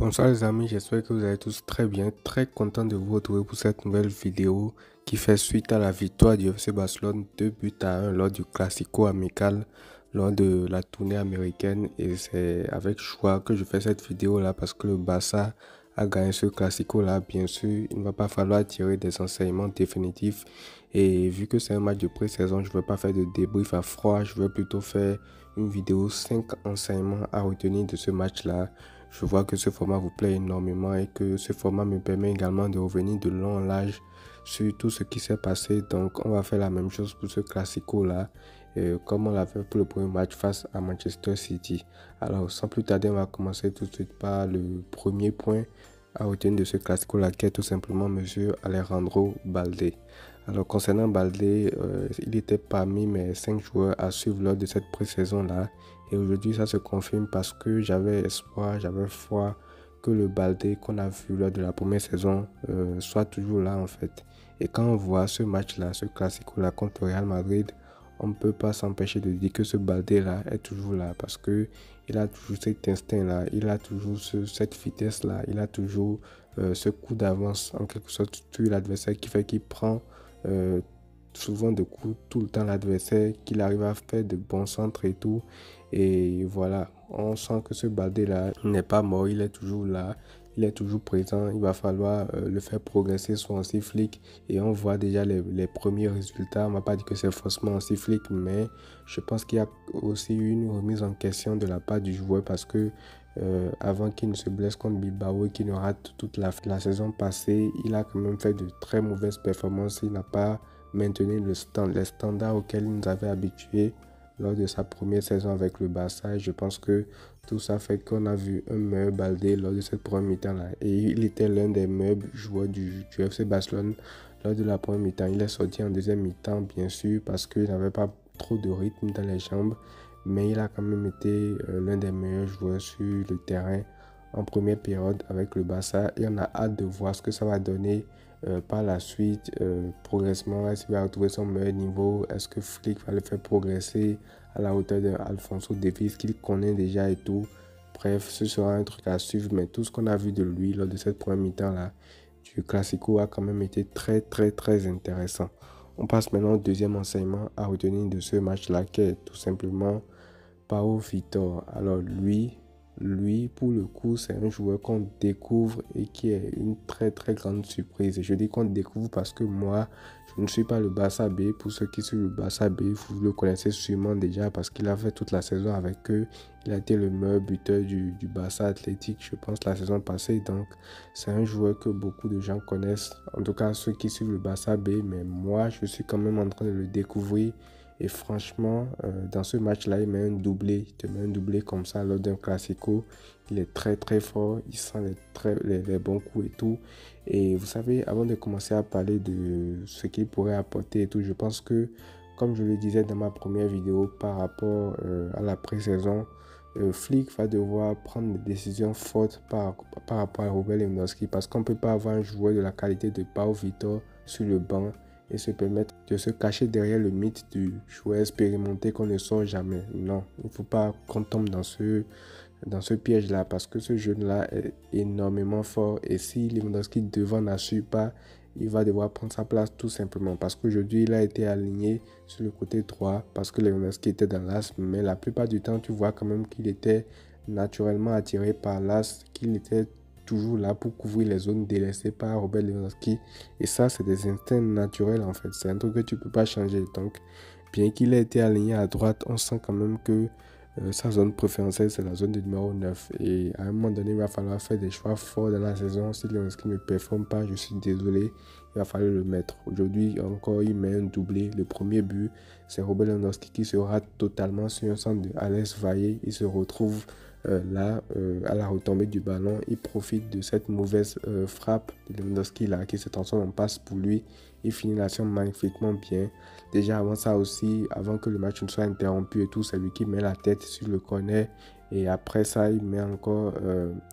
Bonsoir les amis, j'espère que vous allez tous très bien, très content de vous retrouver pour cette nouvelle vidéo qui fait suite à la victoire du FC Barcelone 2-1 lors du Classico amical, lors de la tournée américaine. Et c'est avec choix que je fais cette vidéo là parce que le Barça a gagné ce Classico là. Bien sûr, il ne va pas falloir tirer des enseignements définitifs. Et vu que c'est un match de pré-saison, je ne vais pas faire de débrief à froid, je vais plutôt faire une vidéo 5 enseignements à retenir de ce match là. Je vois que ce format vous plaît énormément et que ce format me permet également de revenir de long en large sur tout ce qui s'est passé. Donc, on va faire la même chose pour ce Classico-là, comme on l'a fait pour le premier match face à Manchester City. Alors, sans plus tarder, on va commencer tout de suite par le premier point à retenir de ce Classico-là, qui est tout simplement Monsieur Alejandro Balde. Alors, concernant Balde, il était parmi mes 5 joueurs à suivre lors de cette pré-saison-là. Et aujourd'hui, ça se confirme parce que j'avais espoir, j'avais foi que le Balde qu'on a vu lors de la première saison soit toujours là en fait. Et quand on voit ce match-là, ce Classico-là contre le Real Madrid, on ne peut pas s'empêcher de dire que ce Balde-là est toujours là parce que il a toujours cet instinct-là, il a toujours cette vitesse-là, il a toujours ce coup d'avance en quelque sorte sur l'adversaire qui fait qu'il prend souvent de coups tout le temps l'adversaire, qu'il arrive à faire de bons centres et tout. Et voilà, on sent que ce Baldé là n'est pas mort, il est toujours là, il est toujours présent. Il va falloir le faire progresser sur un flic et on voit déjà les premiers résultats. On ne va pas dire que c'est forcément un flic, mais je pense qu'il y a aussi une remise en question de la part du joueur parce que avant qu'il ne se blesse contre Bilbao et qu'il ne rate toute la saison passée, il a quand même fait de très mauvaises performances. Il n'a pas maintenu les standards auxquels il nous avait habitués lors de sa première saison avec le Barça. Et je pense que tout ça fait qu'on a vu un meilleur Baldé lors de cette première mi-temps-là. Et il était l'un des meilleurs joueurs du FC Barcelone lors de la première mi-temps. Il est sorti en deuxième mi-temps, bien sûr, parce qu'il n'avait pas trop de rythme dans les jambes. Mais il a quand même été l'un des meilleurs joueurs sur le terrain en première période avec le Barça. Et on a hâte de voir ce que ça va donner par la suite, progressivement. Est-ce qu'il va retrouver son meilleur niveau? Est-ce que Flick va le faire progresser à la hauteur d'Alphonso Davies qu'il connaît déjà et tout? Bref, ce sera un truc à suivre. Mais tout ce qu'on a vu de lui lors de cette première mi-temps-là du Classico a quand même été très intéressant. On passe maintenant au deuxième enseignement à retenir de ce match-là, qui est tout simplement Pau Vitor. Alors lui, pour le coup, c'est un joueur qu'on découvre et qui est une très grande surprise. Et je dis qu'on découvre parce que moi, je ne suis pas le Barça B. Pour ceux qui sont le Barça B, vous le connaissez sûrement déjà parce qu'il a fait toute la saison avec eux. Il a été le meilleur buteur du Barça Athletic, je pense, la saison passée. Donc, c'est un joueur que beaucoup de gens connaissent. En tout cas, ceux qui suivent le Barça B. Mais moi, je suis quand même en train de le découvrir. Et franchement, dans ce match-là, il met un doublé. Il te met un doublé comme ça lors d'un classico. Il est très fort. Il sent les bons coups et tout. Et vous savez, avant de commencer à parler de ce qu'il pourrait apporter et tout, je pense que, comme je le disais dans ma première vidéo par rapport à la pré-saison, Flick va devoir prendre des décisions fortes par rapport à Robert Lewandowski parce qu'on ne peut pas avoir un joueur de la qualité de Pau Vitor sur le banc et se permettre de se cacher derrière le mythe du joueur expérimenté qu'on ne sort jamais. Non, il ne faut pas qu'on tombe dans ce piège-là parce que ce jeune-là est énormément fort et si Lewandowski devant n'assure pas, il va devoir prendre sa place tout simplement parce qu'aujourd'hui, il a été aligné sur le côté droit parce que Lewandowski était dans l'axe, mais la plupart du temps, tu vois quand même qu'il était naturellement attiré par l'axe, qu'il était toujours là pour couvrir les zones délaissées par Robert Lewandowski. Et ça, c'est des instincts naturels en fait. C'est un truc que tu ne peux pas changer. Donc, bien qu'il ait été aligné à droite, on sent quand même que sa zone préférentielle, c'est la zone du numéro 9. Et à un moment donné, il va falloir faire des choix forts dans la saison. Si Lewandowski ne performe pas, je suis désolé, il va falloir le mettre. Aujourd'hui, encore, il met un doublé. Le premier but, c'est Robert Lewandowski qui se rate totalement sur un centre de Alex Valle. Il se retrouve là, à la retombée du ballon. Il profite de cette mauvaise frappe de Lewandowski là, qui se transforme en passe pour lui. Il finit l'action magnifiquement bien. Déjà avant ça aussi, avant que le match ne soit interrompu et tout, c'est lui qui met la tête sur le corner. Et après ça, il met encore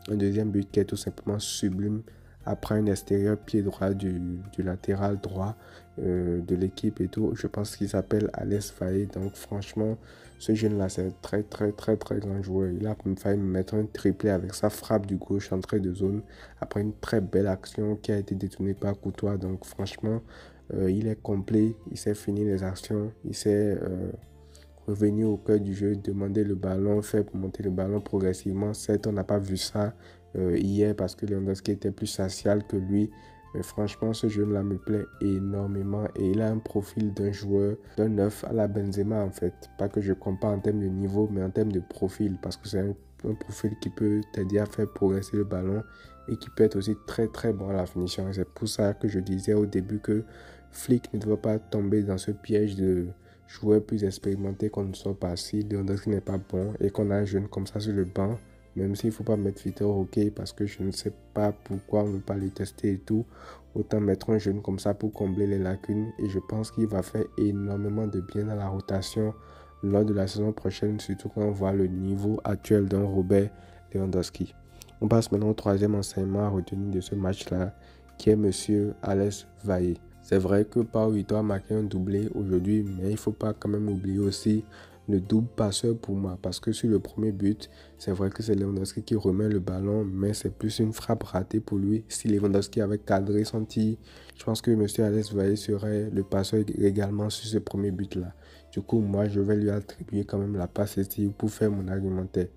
un deuxième but qui est tout simplement sublime. Après un extérieur pied droit du latéral droit. de l'équipe et tout. Je pense qu'il s'appelle Alex Valle. Donc franchement, ce jeune-là, c'est un très grand joueur. Il a failli me mettre un triplé avec sa frappe du gauche entrée de zone après une très belle action qui a été détournée par Courtois. Donc franchement, il est complet. Il sait finir les actions. Il sait revenir au cœur du jeu, demander le ballon, faire monter le ballon progressivement. Certes, on n'a pas vu ça hier parce que Lewandowski était plus social que lui. Mais franchement, ce jeune-là me plaît énormément et il a un profil d'un joueur, d'un neuf à la Benzema en fait. Pas que je compare en termes de niveau, mais en termes de profil parce que c'est un profil qui peut t'aider à faire progresser le ballon et qui peut être aussi très bon à la finition. Et c'est pour ça que je disais au début que Flick ne doit pas tomber dans ce piège de joueur plus expérimenté qu'on ne soit pas si Lewandowski n'est pas bon et qu'on a un jeune comme ça sur le banc. Même s'il ne faut pas mettre Vitor OK parce que je ne sais pas pourquoi on ne veut pas les tester et tout. Autant mettre un jeune comme ça pour combler les lacunes. Et je pense qu'il va faire énormément de bien dans la rotation lors de la saison prochaine. Surtout quand on voit le niveau actuel d'un Robert Lewandowski. On passe maintenant au troisième enseignement à retenir de ce match-là, qui est Monsieur Alex Valle. C'est vrai que Pau Vitor a marqué un doublé aujourd'hui, mais il ne faut pas quand même oublier aussi le double passeur pour moi. Parce que sur le premier but, c'est vrai que c'est Lewandowski qui remet le ballon, mais c'est plus une frappe ratée pour lui. Si Lewandowski avait cadré son tir, je pense que M. Alex Valle serait le passeur également sur ce premier but-là. Du coup, moi, je vais lui attribuer quand même la passe ici pour faire mon argumentaire.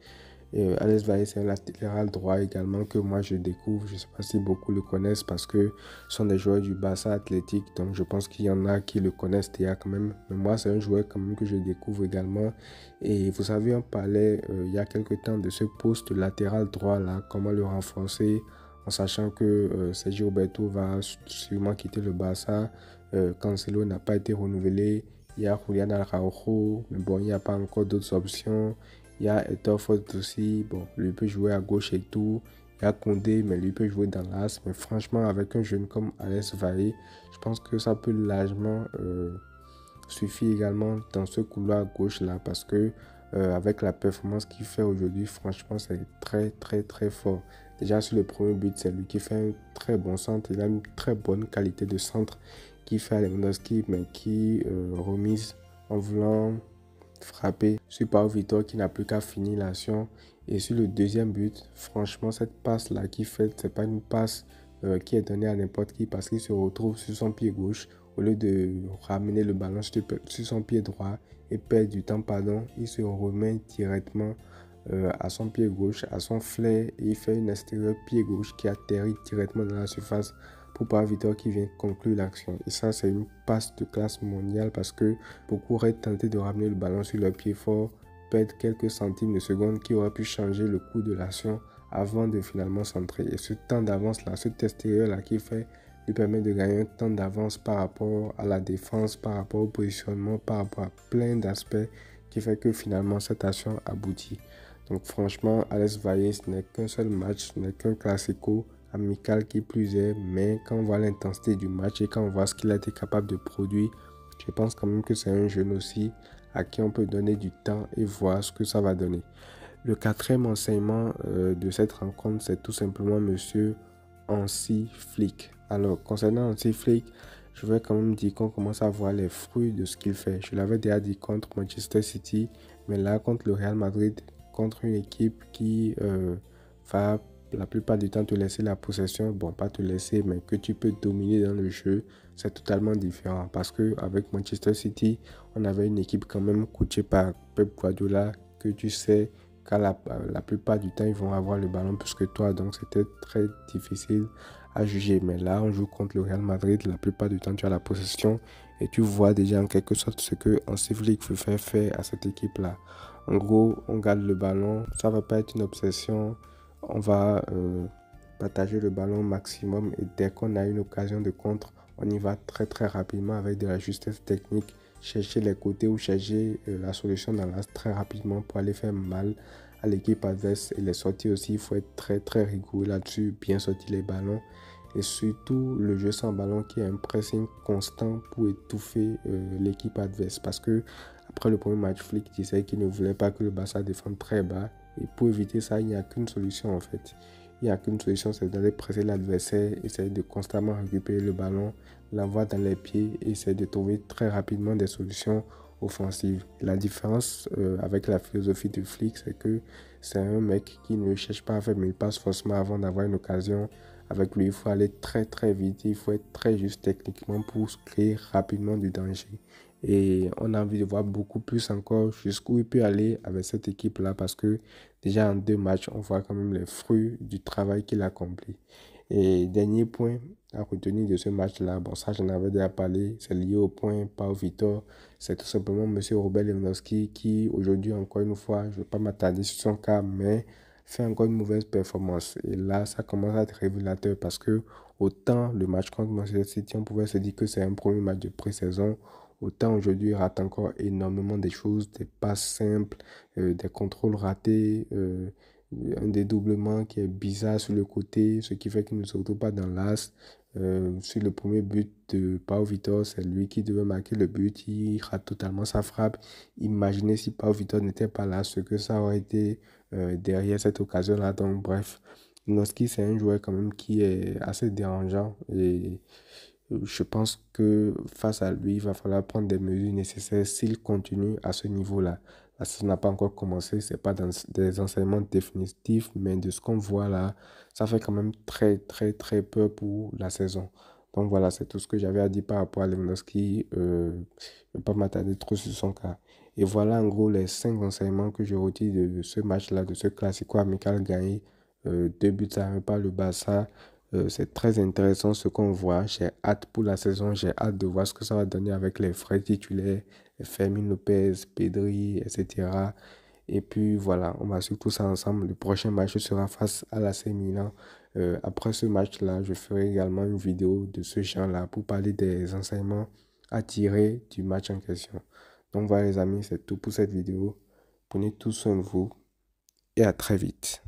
Et Alex Valle, c'est un latéral droit également que moi je découvre. Je ne sais pas si beaucoup le connaissent parce que ce sont des joueurs du Barça Athletic. Donc je pense qu'il y en a qui le connaissent déjà quand même. Mais moi, c'est un joueur quand même que je découvre également. Et vous savez, on parlait il y a quelques temps de ce poste latéral droit là, comment le renforcer en sachant que Sergio Roberto va sûrement quitter le Barça. Cancelo n'a pas été renouvelé. Il y a Julián Araujo, mais bon, il n'y a pas encore d'autres options. Il y a Hector Fort aussi, bon, lui peut jouer à gauche et tout. Il y a Condé, mais lui peut jouer dans l'axe. Mais franchement, avec un jeune comme Alex Valle, je pense que ça peut largement suffire également dans ce couloir gauche là. Parce que avec la performance qu'il fait aujourd'hui, franchement, c'est très fort. Déjà sur le premier but, c'est lui qui fait un très bon centre. Il a une très bonne qualité de centre qui fait à Lewandowski, mais qui remise en voulant frappé sur Pau Vitor qui n'a plus qu'à finir l'action. Et sur le deuxième but, franchement, cette passe-là qu'il fait, c'est pas une passe qui est donnée à n'importe qui parce qu'il se retrouve sur son pied gauche. Au lieu de ramener le ballon sur son pied droit et perdre du temps, pardon, il se remet directement à son pied gauche, à son flair, et il fait une extérieur pied gauche qui atterrit directement dans la surface pour Pau Vitor qui vient conclure l'action. Et ça, c'est une passe de classe mondiale parce que beaucoup auraient tenté de ramener le ballon sur leur pied fort, perdre quelques centimes de seconde qui auraient pu changer le cours de l'action avant de finalement centrer. Et ce temps d'avance là, ce extérieur là qui fait lui permet de gagner un temps d'avance par rapport à la défense, par rapport au positionnement, par rapport à plein d'aspects qui fait que finalement cette action aboutit. Donc franchement, Alex Valle, ce n'est qu'un seul match, ce n'est qu'un classico amical qui plus est, mais quand on voit l'intensité du match et quand on voit ce qu'il a été capable de produire, je pense quand même que c'est un jeune aussi à qui on peut donner du temps et voir ce que ça va donner. Le quatrième enseignement de cette rencontre, c'est tout simplement Monsieur Hansi Flick. Alors, concernant Hansi Flick, je vais quand même dire qu'on commence à voir les fruits de ce qu'il fait. Je l'avais déjà dit contre Manchester City, mais là, contre le Real Madrid, contre une équipe qui va la plupart du temps te laisser la possession, bon, pas te laisser, mais que tu peux dominer dans le jeu, c'est totalement différent. Parce qu'avec Manchester City, on avait une équipe quand même coachée par Pep Guardiola, que tu sais qu'à la plupart du temps, ils vont avoir le ballon plus que toi. Donc, c'était très difficile à juger. Mais là, on joue contre le Real Madrid. La plupart du temps, tu as la possession et tu vois déjà en quelque sorte ce que Hansi Flick veut faire à cette équipe-là. En gros, on garde le ballon. Ça ne va pas être une obsession. On va partager le ballon au maximum. Et dès qu'on a une occasion de contre, on y va très rapidement avec de la justesse technique. Chercher les côtés ou chercher la solution dans l'axe très rapidement pour aller faire mal à l'équipe adverse. Et les sorties aussi, il faut être très rigoureux là-dessus, bien sortir les ballons. Et surtout, le jeu sans ballon qui est un pressing constant pour étouffer l'équipe adverse. Parce que après le premier match, Flick disait qu'il ne voulait pas que le Barça défende très bas. Et pour éviter ça, il n'y a qu'une solution en fait. Il n'y a qu'une solution, c'est d'aller presser l'adversaire, essayer de constamment récupérer le ballon, l'envoie dans les pieds et essaie de trouver très rapidement des solutions offensives. La différence avec la philosophie de Flick, c'est que c'est un mec qui ne cherche pas à faire 1000 passes forcément avant d'avoir une occasion. Avec lui, il faut aller très très vite, il faut être très juste techniquement pour créer rapidement du danger. Et on a envie de voir beaucoup plus encore jusqu'où il peut aller avec cette équipe-là parce que déjà en 2 matchs, on voit quand même les fruits du travail qu'il a accompli. Et dernier point à retenir de ce match-là, bon ça j'en avais déjà parlé, c'est lié au point Pau Vitor, c'est tout simplement Monsieur Robert Lewandowski qui aujourd'hui encore une fois, je ne vais pas m'attarder sur son cas, mais fait encore une mauvaise performance. Et là, ça commence à être révélateur parce que autant le match contre Manchester City, on pouvait se dire que c'est un premier match de pré-saison, autant aujourd'hui, il rate encore énormément de choses, des passes simples, des contrôles ratés, un dédoublement qui est bizarre sur le côté, ce qui fait qu'il ne se retrouve pas dans l'axe. Sur le premier but de Pau Vitor, c'est lui qui devait marquer le but, il rate totalement sa frappe. Imaginez si Pau Vitor n'était pas là, ce que ça aurait été derrière cette occasion-là. Donc bref, Noski, c'est un joueur quand même qui est assez dérangeant et je pense que face à lui, il va falloir prendre des mesures nécessaires s'il continue à ce niveau-là. La saison n'a pas encore commencé, c'est pas dans des enseignements définitifs, mais de ce qu'on voit là, ça fait quand même très très très peur pour la saison. Donc voilà, c'est tout ce que j'avais à dire par rapport à Lewandowski. Je ne vais pas m'attarder trop sur son cas. Et voilà en gros les 5 enseignements que je retire de ce match-là, de ce classico amical gagné 2 buts à 1 par le Barça. C'est très intéressant ce qu'on voit. J'ai hâte pour la saison. J'ai hâte de voir ce que ça va donner avec les vrais titulaires, Fermin Lopez, Pedri, etc. Et puis voilà, on va suivre tout ça ensemble. Le prochain match sera face à l'AC Milan. Après ce match-là, je ferai également une vidéo de ce genre-là pour parler des enseignements à tirer du match en question. Donc voilà les amis, c'est tout pour cette vidéo. Prenez tout soin de vous et à très vite.